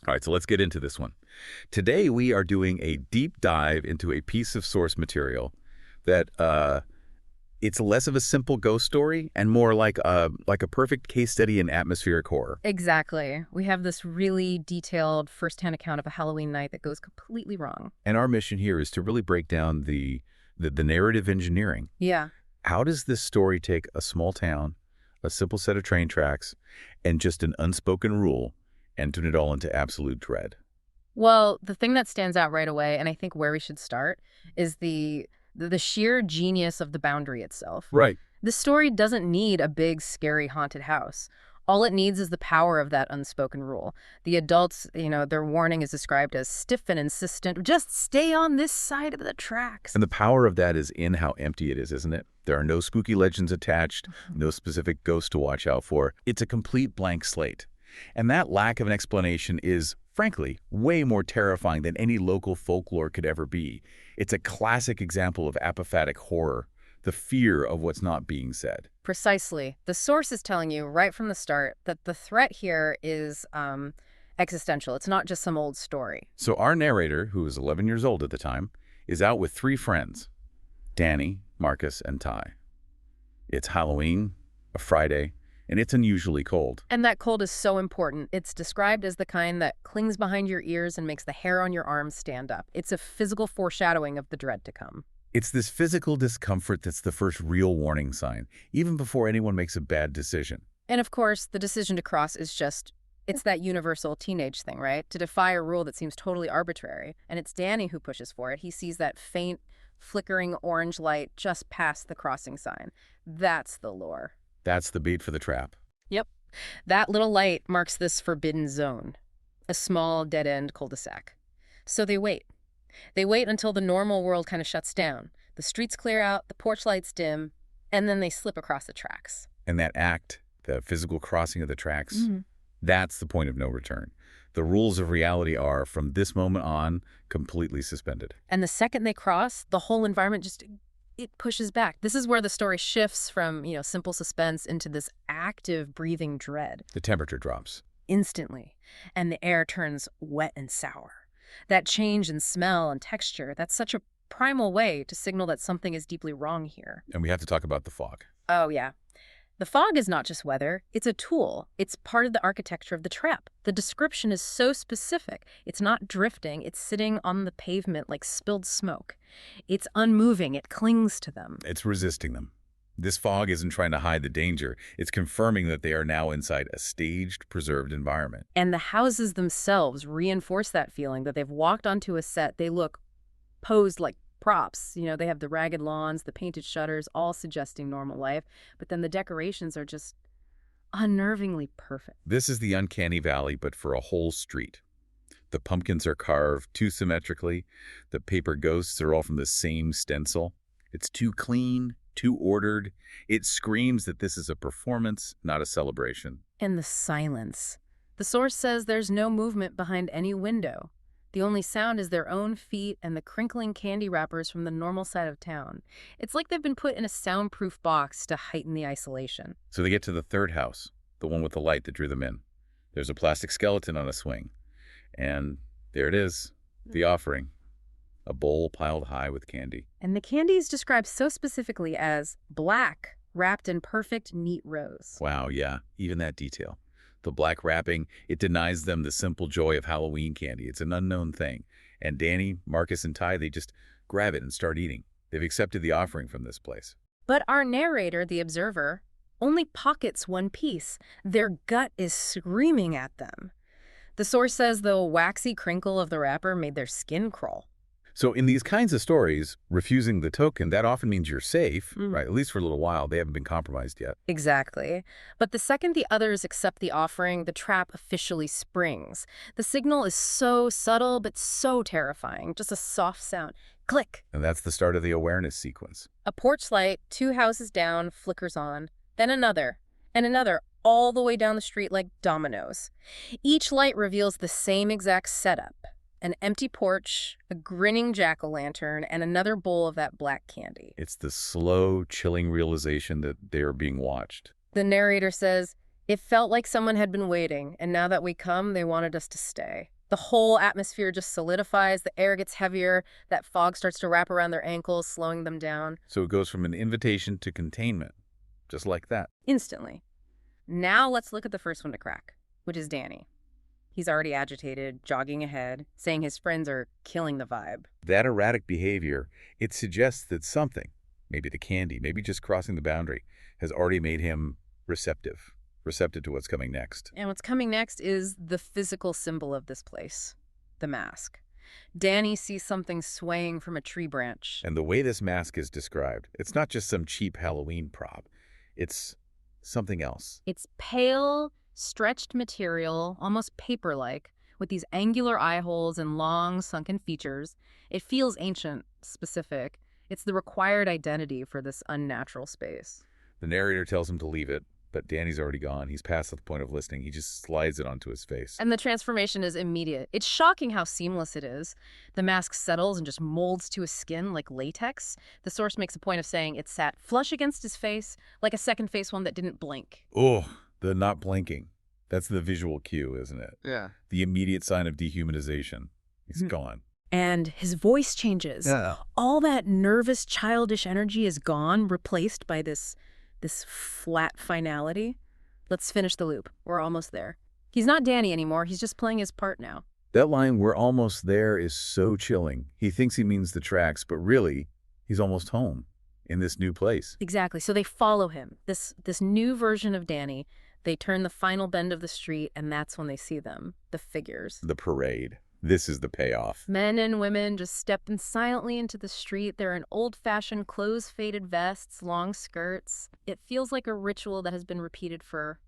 All right, so let's get into this one. Today we are doing a deep dive into a piece of source material that it's less of a simple ghost story and more like a perfect case study in atmospheric horror. Exactly. We have this really detailed firsthand account of a Halloween night that goes completely wrong. And our mission here is to really break down the narrative engineering. Yeah. How does this story take a small town, a simple set of train tracks, and just an unspoken rule and turn it all into absolute dread? Well, the thing that stands out right away, and I think where we should start, is the sheer genius of the boundary itself. Right. The story doesn't need a big, scary, haunted house. All it needs is the power of that unspoken rule. The adults, their warning is described as stiff and insistent. Just stay on this side of the tracks. And the power of that is in how empty it is, isn't it? There are no spooky legends attached, no specific ghosts to watch out for. It's a complete blank slate. And that lack of an explanation is, frankly, way more terrifying than any local folklore could ever be. It's a classic example of apophatic horror, the fear of what's not being said. Precisely. The source is telling you right from the start that the threat here is existential. It's not just some old story. So our narrator, who was 11 years old at the time, is out with 3 friends, Danny, Marcus, and Ty. It's Halloween, a Friday, and it's unusually cold. And that cold is so important. It's described as the kind that clings behind your ears and makes the hair on your arms stand up. It's a physical foreshadowing of the dread to come. It's this physical discomfort that's the first real warning sign, even before anyone makes a bad decision. And of course, the decision to cross is it's that universal teenage thing, right? To defy a rule that seems totally arbitrary. And it's Danny who pushes for it. He sees that faint, flickering orange light just past the crossing sign. That's the lure. That's the bait for the trap. Yep. That little light marks this forbidden zone, a small dead-end cul-de-sac. So they wait. They wait until the normal world kind of shuts down. The streets clear out, the porch lights dim, and then they slip across the tracks. And that act, the physical crossing of the tracks, that's the point of no return. The rules of reality are, from this moment on, completely suspended. And the second they cross, the whole environment it pushes back. This is where the story shifts from, simple suspense into this active, breathing dread. The temperature drops. Instantly. And the air turns wet and sour. That change in smell and texture, that's such a primal way to signal that something is deeply wrong here. And we have to talk about the fog. Oh, yeah. The fog is not just weather, it's a tool. It's part of the architecture of the trap. The description is so specific. It's not drifting, it's sitting on the pavement like spilled smoke. It's unmoving, it clings to them. It's resisting them. This fog isn't trying to hide the danger. It's confirming that they are now inside a staged, preserved environment. And the houses themselves reinforce that feeling that they've walked onto a set. They look posed like props. They have the ragged lawns, the painted shutters, all suggesting normal life. But then the decorations are just unnervingly perfect. This is the uncanny valley, but for a whole street. The pumpkins are carved too symmetrically. The paper ghosts are all from the same stencil. It's too clean, too ordered. It screams that this is a performance, not a celebration. And the silence. The source says there's no movement behind any window. The only sound is their own feet and the crinkling candy wrappers from the normal side of town. It's like they've been put in a soundproof box to heighten the isolation. So they get to the third house, the one with the light that drew them in. There's a plastic skeleton on a swing. And there it is, the offering. A bowl piled high with candy. And the candy is described so specifically as black, wrapped in perfect, neat rows. Wow, yeah, even that detail. The black wrapping, it denies them the simple joy of Halloween candy. It's an unknown thing. And Danny, Marcus, and Ty, they just grab it and start eating. They've accepted the offering from this place. But our narrator, the observer, only pockets one piece. Their gut is screaming at them. The source says the waxy crinkle of the wrapper made their skin crawl. So in these kinds of stories, refusing the token, that often means you're safe, right? At least for a little while. They haven't been compromised yet. Exactly. But the second the others accept the offering, the trap officially springs. The signal is so subtle but so terrifying. Just a soft sound. Click. And that's the start of the awareness sequence. A porch light, 2 houses down, flickers on. Then another. And another, all the way down the street like dominoes. Each light reveals the same exact setup. An empty porch, a grinning jack-o'-lantern, and another bowl of that black candy. It's the slow, chilling realization that they are being watched. The narrator says, It felt like someone had been waiting, and now that we come, they wanted us to stay. The whole atmosphere just solidifies, the air gets heavier, that fog starts to wrap around their ankles, slowing them down. So it goes from an invitation to containment, just like that. Instantly. Now let's look at the first one to crack, which is Danny. He's already agitated, jogging ahead, saying his friends are killing the vibe. That erratic behavior, it suggests that something, maybe the candy, maybe just crossing the boundary, has already made him receptive to what's coming next. And what's coming next is the physical symbol of this place, the mask. Danny sees something swaying from a tree branch. And the way this mask is described, it's not just some cheap Halloween prop. It's something else. It's pale, stretched material, almost paper-like, with these angular eye holes and long, sunken features. It feels ancient, specific. It's the required identity for this unnatural space. The narrator tells him to leave it, but Danny's already gone. He's past the point of listening. He just slides it onto his face. And the transformation is immediate. It's shocking how seamless it is. The mask settles and just molds to his skin like latex. The source makes a point of saying it sat flush against his face, like a second face one that didn't blink. Oh, the not blinking. That's the visual cue, isn't it? Yeah. The immediate sign of dehumanization. He's gone. And his voice changes. Yeah. All that nervous, childish energy is gone, replaced by this flat finality. Let's finish the loop. We're almost there. He's not Danny anymore. He's just playing his part now. That line, "we're almost there," is so chilling. He thinks he means the tracks, but really, he's almost home in this new place. Exactly. So they follow him. This new version of Danny. They turn the final bend of the street, and that's when they see them, the figures. The parade. This is the payoff. Men and women just stepping silently into the street. They're in old-fashioned clothes-faded vests, long skirts. It feels like a ritual that has been repeated for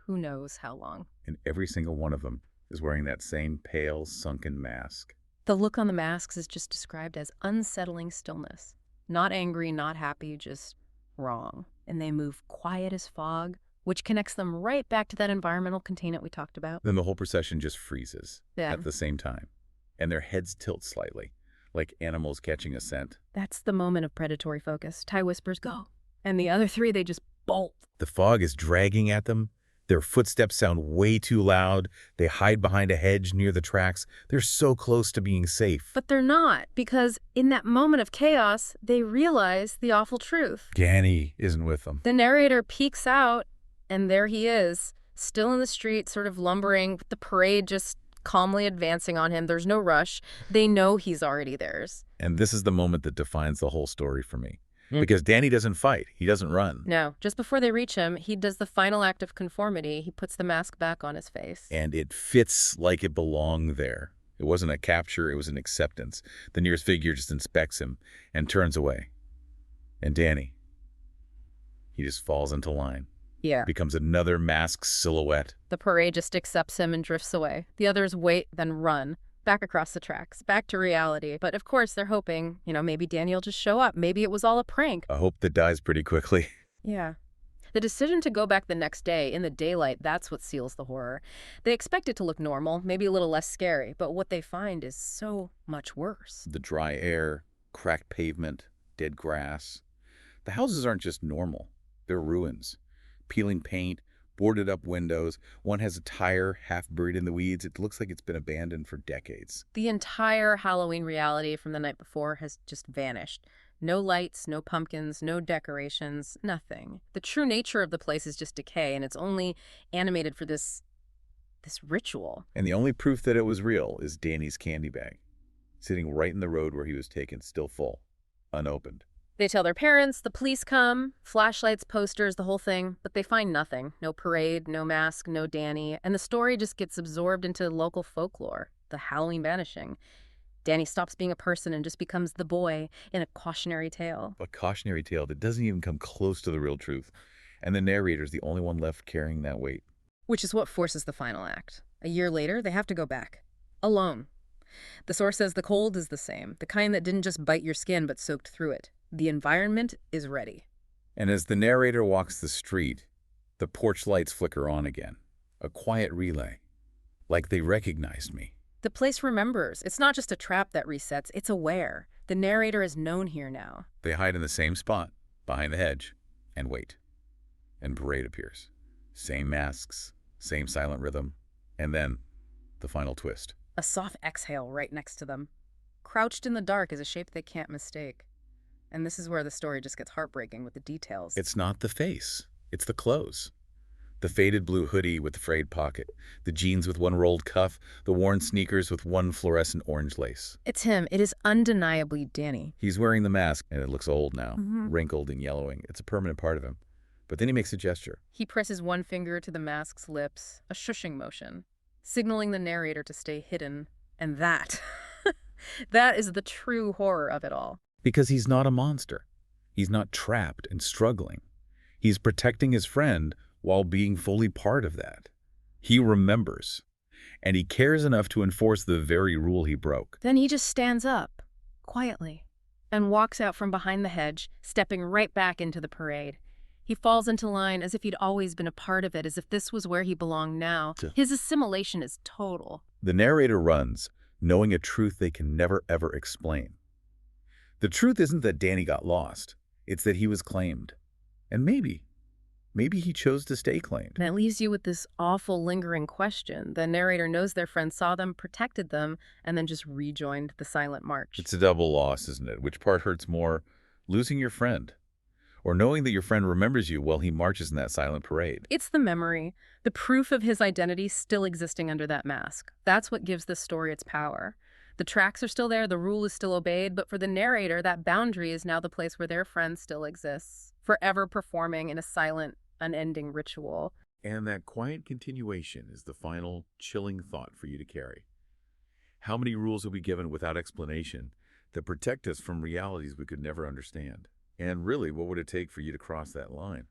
who knows how long. And every single one of them is wearing that same pale, sunken mask. The look on the masks is just described as unsettling stillness. Not angry, not happy, just wrong. And they move quiet as fog, which connects them right back to that environmental containment we talked about. Then the whole procession just freezes Yeah. at the same time. And their heads tilt slightly, like animals catching a scent. That's the moment of predatory focus. Ty whispers, "Go." And the other three, they just bolt. The fog is dragging at them. Their footsteps sound way too loud. They hide behind a hedge near the tracks. They're so close to being safe. But they're not, because in that moment of chaos, they realize the awful truth. Danny isn't with them. The narrator peeks out, and there he is, still in the street, sort of lumbering, with the parade just calmly advancing on him. There's no rush. They know he's already theirs. And this is the moment that defines the whole story for me. Because Danny doesn't fight. He doesn't run. No, just before they reach him, he does the final act of conformity. He puts the mask back on his face. And it fits like it belonged there. It wasn't a capture, it was an acceptance. The nearest figure just inspects him and turns away. And Danny, he just falls into line. Yeah. Becomes another masked silhouette. The parade just accepts him and drifts away. The others wait, then run. Back across the tracks, back to reality. But of course, they're hoping, maybe Danny will just show up. Maybe it was all a prank. A hope that dies pretty quickly. Yeah. The decision to go back the next day in the daylight, that's what seals the horror. They expect it to look normal, maybe a little less scary, but what they find is so much worse. The dry air, cracked pavement, dead grass. The houses aren't just normal. They're ruins. Peeling paint, boarded up windows. One has a tire half buried in the weeds. It looks like it's been abandoned for decades. The entire Halloween reality from the night before has just vanished. No lights, no pumpkins, no decorations, nothing. The true nature of the place is just decay, and it's only animated for this ritual. And the only proof that it was real is Danny's candy bag, sitting right in the road where he was taken, still full, unopened. They tell their parents, the police come, flashlights, posters, the whole thing, but they find nothing. No parade, no mask, no Danny, and the story just gets absorbed into local folklore, the Halloween Vanishing. Danny stops being a person and just becomes the boy in a cautionary tale. A cautionary tale that doesn't even come close to the real truth. And the narrator's the only one left carrying that weight. Which is what forces the final act. A year later, they have to go back. Alone. The source says the cold is the same, the kind that didn't just bite your skin but soaked through it. The environment is ready. And as the narrator walks the street, the porch lights flicker on again. A quiet relay. Like they recognized me. The place remembers. It's not just a trap that resets, it's aware. The narrator is known here now. They hide in the same spot, behind the hedge, and wait. And parade appears. Same masks, same silent rhythm, and then the final twist. A soft exhale right next to them. Crouched in the dark is a shape they can't mistake. And this is where the story just gets heartbreaking with the details. It's not the face, it's the clothes. The faded blue hoodie with the frayed pocket, the jeans with one rolled cuff, the worn sneakers with one fluorescent orange lace. It's him. It is undeniably Danny. He's wearing the mask, and it looks old now, Mhm. wrinkled and yellowing. It's a permanent part of him. But then he makes a gesture. He presses one finger to the mask's lips, a shushing motion, signaling the narrator to stay hidden. And that, that is the true horror of it all. Because he's not a monster. He's not trapped and struggling. He's protecting his friend while being fully part of that. He remembers, and he cares enough to enforce the very rule he broke. Then he just stands up, quietly, and walks out from behind the hedge, stepping right back into the parade. He falls into line as if he'd always been a part of it, as if this was where he belonged now. His assimilation is total. The narrator runs, knowing a truth they can never, ever explain. The truth isn't that Danny got lost. It's that he was claimed. And maybe he chose to stay claimed. And it leaves you with this awful, lingering question. The narrator knows their friend saw them, protected them, and then just rejoined the silent march. It's a double loss, isn't it? Which part hurts more, losing your friend, or knowing that your friend remembers you while he marches in that silent parade? It's the memory, the proof of his identity still existing under that mask. That's what gives this story its power. The tracks are still there, the rule is still obeyed, but for the narrator, that boundary is now the place where their friend still exists, forever performing in a silent, unending ritual. And that quiet continuation is the final, chilling thought for you to carry. How many rules will be given without explanation that protect us from realities we could never understand? And really, what would it take for you to cross that line?